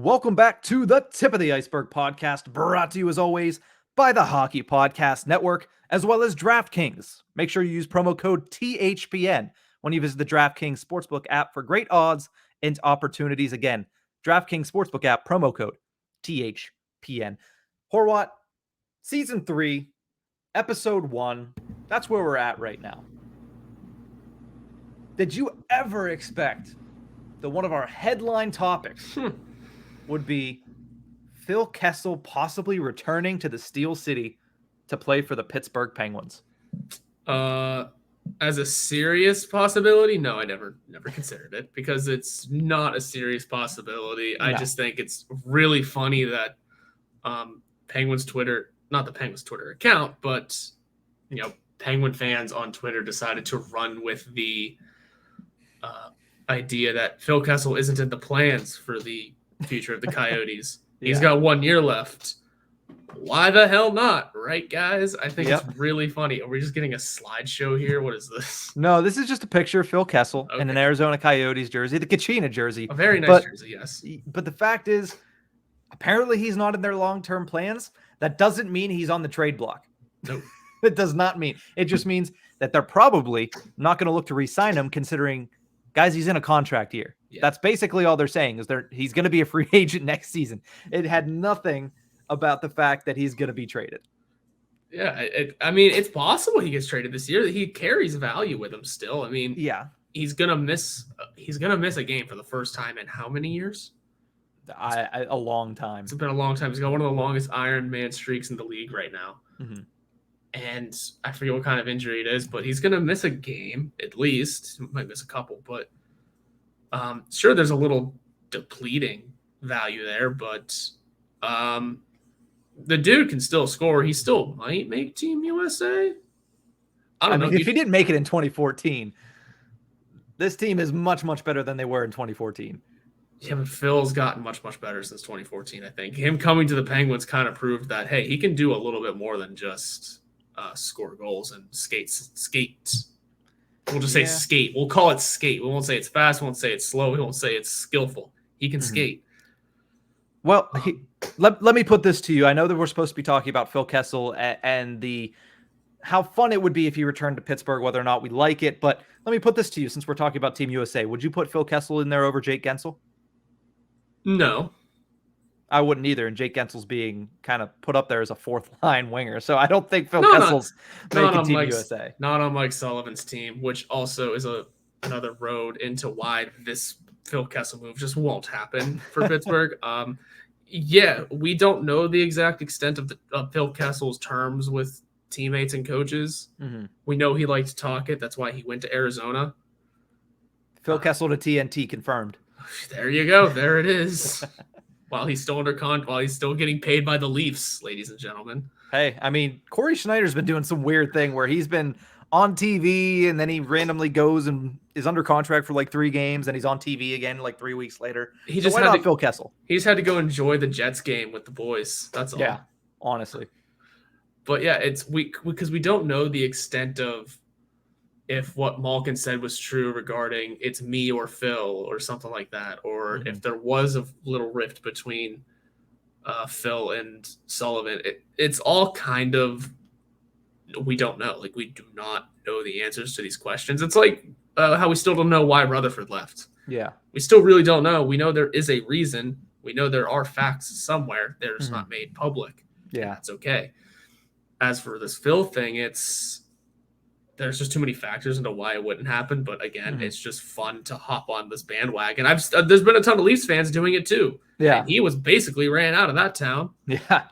Welcome back to the Tip of the Ice-Burgh podcast, brought to you as always by the Hockey Podcast Network, as well as DraftKings. Make sure you use promo code THPN when you visit the DraftKings Sportsbook app for great odds and opportunities. Again, DraftKings Sportsbook app, promo code THPN. Horwat, Season 3, Episode 1, that's where we're at right now. Did you ever expect that one of our headline topics would be Phil Kessel possibly returning to the Steel City to play for the Pittsburgh Penguins? As a serious possibility, no, I never considered it because it's not a serious possibility. No. I just think it's really funny that Penguins Twitter, not the Penguins Twitter account, but Penguin fans on Twitter decided to run with the idea that Phil Kessel isn't in the plans for the future of the Coyotes. He's got 1 year left. Why the hell not? Right, guys? I think it's really funny. Are we just getting a slideshow here? What is this? No, this is just a picture of Phil Kessel in an Arizona Coyotes jersey, the Kachina jersey. A very nice jersey, yes. But the fact is, apparently he's not in their long-term plans. That doesn't mean he's on the trade block. Nope. It does not mean. It just means that they're probably not going to look to re-sign him, considering, guys, he's in a contract year. Yeah. That's basically all they're saying, is he's going to be a free agent next season. It had nothing about the fact that he's going to be traded. Yeah, I mean, it's possible he gets traded this year. He carries value with him still. I mean, he's gonna miss a game for the first time in how many years? A long time. It's been a long time. He's got one of the longest Iron Man streaks in the league right now. Mm-hmm. And I forget what kind of injury it is, but he's gonna miss a game at least. He might miss a couple, but sure, there's a little depleting value there, but the dude can still score. He still might make Team USA. I don't know. If he didn't make it in 2014, this team is much, much better than they were in 2014. Yeah, but Phil's gotten much, much better since 2014, I think. Him coming to the Penguins kind of proved that, hey, he can do a little bit more than just score goals and skate. We'll just say skate. We'll call it skate. We won't say it's fast. We won't say it's slow. We won't say it's skillful. He can skate. Well, let me put this to you. I know that we're supposed to be talking about Phil Kessel and how fun it would be if he returned to Pittsburgh, whether or not we like it. But let me put this to you, since we're talking about Team USA. Would you put Phil Kessel in there over Jake Guentzel? No. I wouldn't either. And Jake Gensel's being kind of put up there as a fourth-line winger. So I don't think Phil Kessel's making Team USA. Not on Mike Sullivan's team, which also is another road into why this Phil Kessel move just won't happen for Pittsburgh. Yeah, we don't know the exact extent of Phil Kessel's terms with teammates and coaches. Mm-hmm. We know he liked to talk it. That's why he went to Arizona. Phil Kessel to TNT confirmed. There you go. There it is. While he's still while he's still getting paid by the Leafs, ladies and gentlemen. Hey, I mean, Corey Schneider's been doing some weird thing where he's been on TV and then he randomly goes and is under contract for like 3 games and he's on TV again like 3 weeks later. Why not Phil Kessel? He just had to go enjoy the Jets game with the boys. That's all. Yeah, honestly. But yeah, because we don't know the extent of if what Malkin said was true regarding it's me or Phil or something like that, or if there was a little rift between Phil and Sullivan. It's all kind of, we don't know. Like, we do not know the answers to these questions. It's like how we still don't know why Rutherford left. Yeah. We still really don't know. We know there is a reason. We know there are facts somewhere. They're just not made public. Yeah. That's okay. As for this Phil thing, there's just too many factors into why it wouldn't happen. But again, it's just fun to hop on this bandwagon. There's been a ton of Leafs fans doing it too. Yeah. And he was basically ran out of that town. Yeah.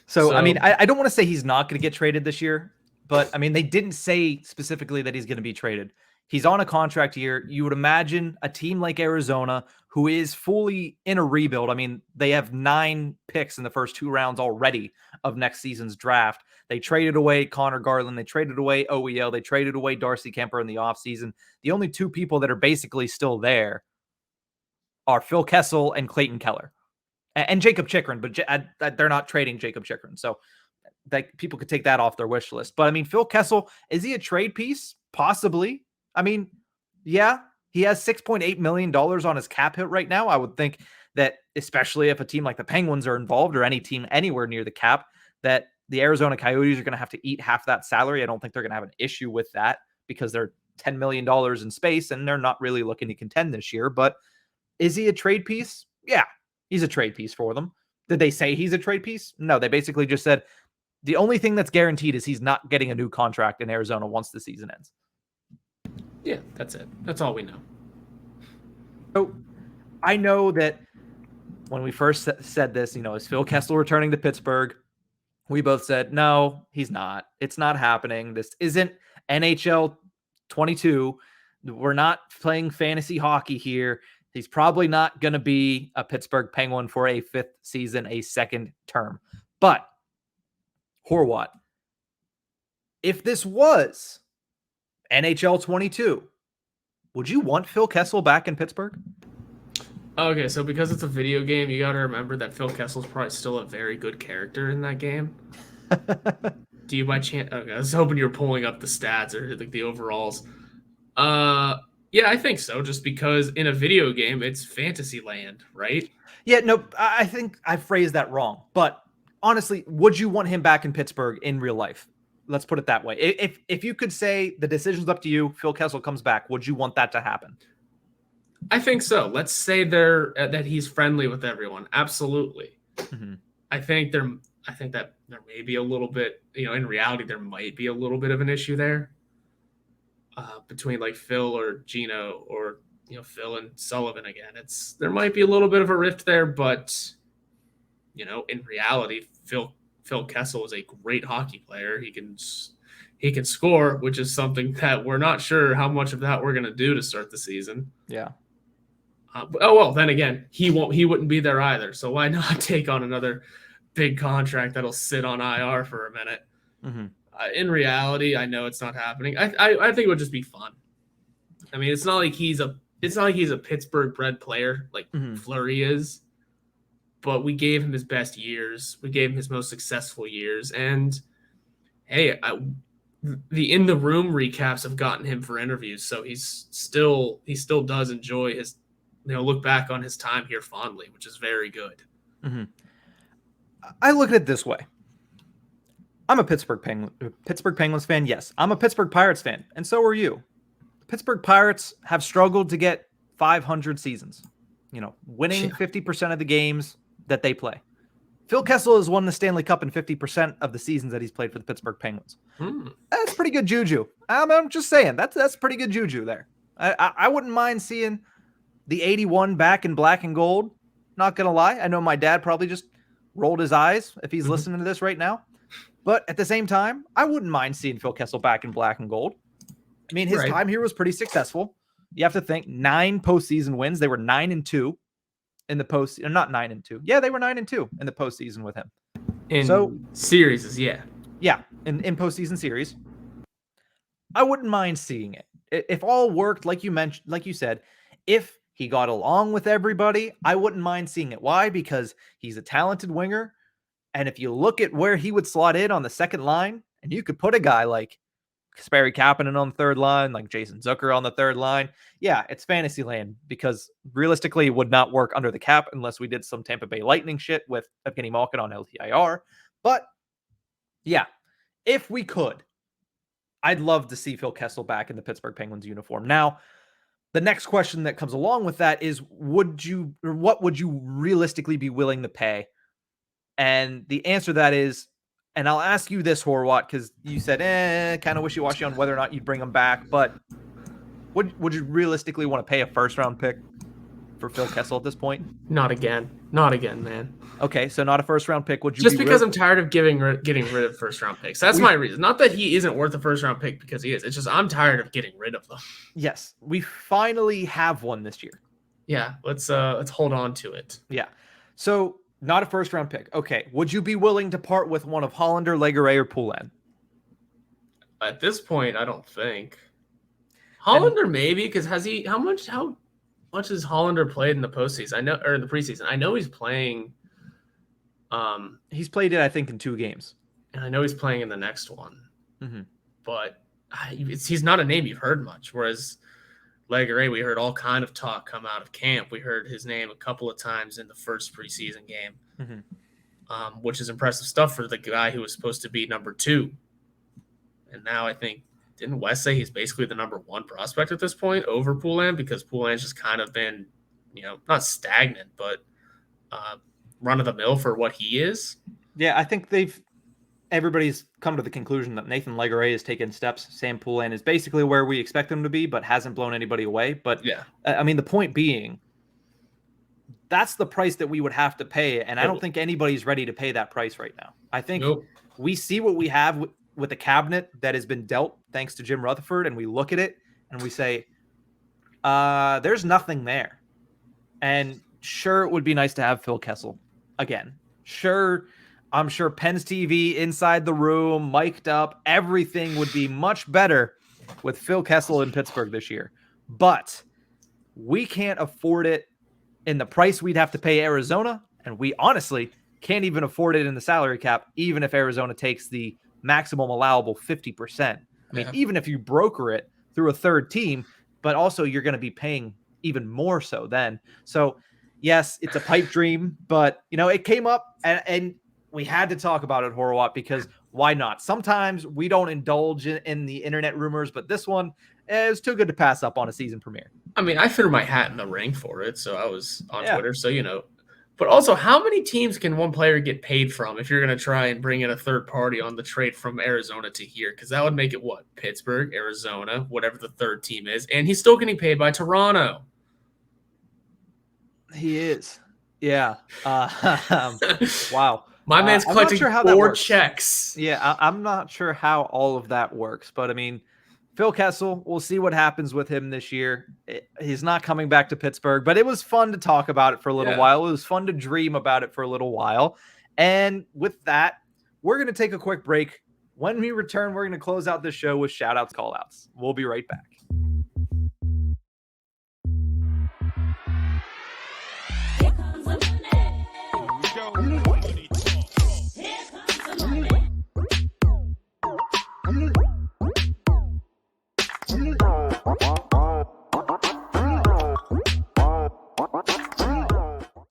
So I mean, I don't want to say he's not going to get traded this year, but I mean, they didn't say specifically that he's going to be traded. He's on a contract year. You would imagine a team like Arizona, who is fully in a rebuild. I mean, they have 9 picks in the first 2 rounds already of next season's draft. They traded away Connor Garland. They traded away OEL. They traded away Darcy Kemper in the offseason. The only 2 people that are basically still there are Phil Kessel and Clayton Keller. And Jacob Chikrin, but they're not trading Jacob Chikrin. So that people could take that off their wish list. But I mean, Phil Kessel, is he a trade piece? Possibly. I mean, yeah, he has $6.8 million on his cap hit right now. I would think that, especially if a team like the Penguins are involved or any team anywhere near the cap, that the Arizona Coyotes are going to have to eat half that salary. I don't think they're going to have an issue with that because they're $10 million in space and they're not really looking to contend this year. But is he a trade piece? Yeah, he's a trade piece for them. Did they say he's a trade piece? No, they basically just said the only thing that's guaranteed is he's not getting a new contract in Arizona once the season ends. Yeah, that's it. That's all we know. So I know that when we first said this, is Phil Kessel returning to Pittsburgh? We both said, no, he's not. It's not happening. This isn't NHL 22. We're not playing fantasy hockey here. He's probably not going to be a Pittsburgh Penguin for a 5th season, a second term. But Horwat, if this was NHL 22, would you want Phil Kessel back in Pittsburgh? Okay, so because it's a video game, you got to remember that Phil Kessel's probably still a very good character in that game. Do you by chance? Okay, I was hoping you were pulling up the stats or like the overalls. Yeah, I think so. Just because in a video game, it's fantasy land, right? Yeah, no, I think I phrased that wrong. But honestly, would you want him back in Pittsburgh in real life? Let's put it that way. If you could say the decision's up to you, Phil Kessel comes back, would you want that to happen? I think so. Let's say that he's friendly with everyone. Absolutely. Mm-hmm. I think that there may be a little bit, in reality, there might be a little bit of an issue there between like Phil or Gino or Phil and Sullivan again. There might be a little bit of a rift there, but in reality, Phil Kessel is a great hockey player. He can score, which is something that we're not sure how much of that we're going to do to start the season. Yeah. Then again, he wouldn't be there either. So why not take on another big contract that'll sit on IR for a minute? Mm-hmm. In reality, I know it's not happening. I think it would just be fun. I mean, it's not like he's a Pittsburgh bred player like Fleury is, but we gave him his best years. We gave him his most successful years, and hey, the in the room recaps have gotten him for interviews, so he still does enjoy his look back on his time here fondly, which is very good. Mm-hmm. I look at it this way. I'm a Pittsburgh Penguins fan. Yes, I'm a Pittsburgh Pirates fan, and so are you. The Pittsburgh Pirates have struggled to get 500 seasons, winning 50% of the games that they play. Phil Kessel has won the Stanley Cup in 50% of the seasons that he's played for the Pittsburgh Penguins. That's pretty good juju. I'm just saying, that's pretty good juju there. I wouldn't mind seeing the 81 back in black and gold. Not going to lie. I know my dad probably just rolled his eyes if he's listening to this right now. But at the same time, I wouldn't mind seeing Phil Kessel back in black and gold. I mean, his time here was pretty successful. You have to think 9 postseason wins. They were 9-2 in the post. Not 9-2. Yeah, they were 9-2 in the postseason with him. In series, yeah. Yeah, in postseason series. I wouldn't mind seeing it. If all worked, like you mentioned, like you said, if he got along with everybody, I wouldn't mind seeing it. Why? Because he's a talented winger. And if you look at where he would slot in on the second line, and you could put a guy like Kasperi Kapanen on the third line, like Jason Zucker on the third line, yeah, it's fantasy land because realistically it would not work under the cap unless we did some Tampa Bay Lightning shit with Evgeny Malkin on LTIR. But yeah, if we could, I'd love to see Phil Kessel back in the Pittsburgh Penguins uniform. Now, the next question that comes along with that is, what would you realistically be willing to pay? And the answer to that is, and I'll ask you this, Horwat, because you said, kind of wishy-washy on whether or not you'd bring him back, but would you realistically want to pay a first-round pick for Phil Kessel at this point? Not again. Not again, man. Okay, so not a first-round pick. Would you just because I'm tired of getting rid of first-round picks. That's my reason. Not that he isn't worth a first-round pick because he is. It's just I'm tired of getting rid of them. Yes, we finally have one this year. Yeah, let's hold on to it. Yeah, so not a first-round pick. Okay, would you be willing to part with one of Hollander, Legare, or Poulin? At this point, I don't think. Hollander maybe, because how much has Hollander played in the postseason? I know, or in the preseason. I know he's playing. He's played it, I think, in 2 games, and I know he's playing in the next one. Mm-hmm. But he's not a name you've heard much. Whereas Legare, we heard all kind of talk come out of camp. We heard his name a couple of times in the first preseason game, which is impressive stuff for the guy who was supposed to be number 2. And now I think, didn't Wes say he's basically the number 1 prospect at this point over Poulin, because Poulin's just kind of been, not stagnant, but run of the mill for what he is. Yeah, I think everybody's come to the conclusion that Nathan Legare has taken steps. Sam Poulin is basically where we expect him to be, but hasn't blown anybody away. But yeah, I mean, the point being, that's the price that we would have to pay. And I don't think anybody's ready to pay that price right now. I think we see what we have with the cabinet that has been dealt thanks to Jim Rutherford. And we look at it and we say, there's nothing there. And sure, it would be nice to have Phil Kessel again. Sure. I'm sure Penn's TV inside the room, mic'd up, everything would be much better with Phil Kessel in Pittsburgh this year. But we can't afford it in the price we'd have to pay Arizona, and we honestly can't even afford it in the salary cap, even if Arizona takes the maximum allowable 50%. I mean, even if you broker it through a third team, but also you're going to be paying even more so then. So, yes, it's a pipe dream, but, it came up, and we had to talk about it, Horwat, because why not? Sometimes we don't indulge in the internet rumors, but this one is too good to pass up on a season premiere. I mean, I threw my hat in the ring for it, so I was on Twitter, so But also, how many teams can one player get paid from if you're going to try and bring in a third party on the trade from Arizona to here? Because that would make it what? Pittsburgh, Arizona, whatever the third team is, and he's still getting paid by Toronto. He is. Yeah. Wow. My man's collecting 4 checks. Yeah, I'm not sure how all of that works, but I mean, Phil Kessel, we'll see what happens with him this year. He's not coming back to Pittsburgh, but it was fun to talk about it for a little while. It was fun to dream about it for a little while. And with that, we're going to take a quick break. When we return, we're going to close out the show with shout-outs, call-outs. We'll be right back.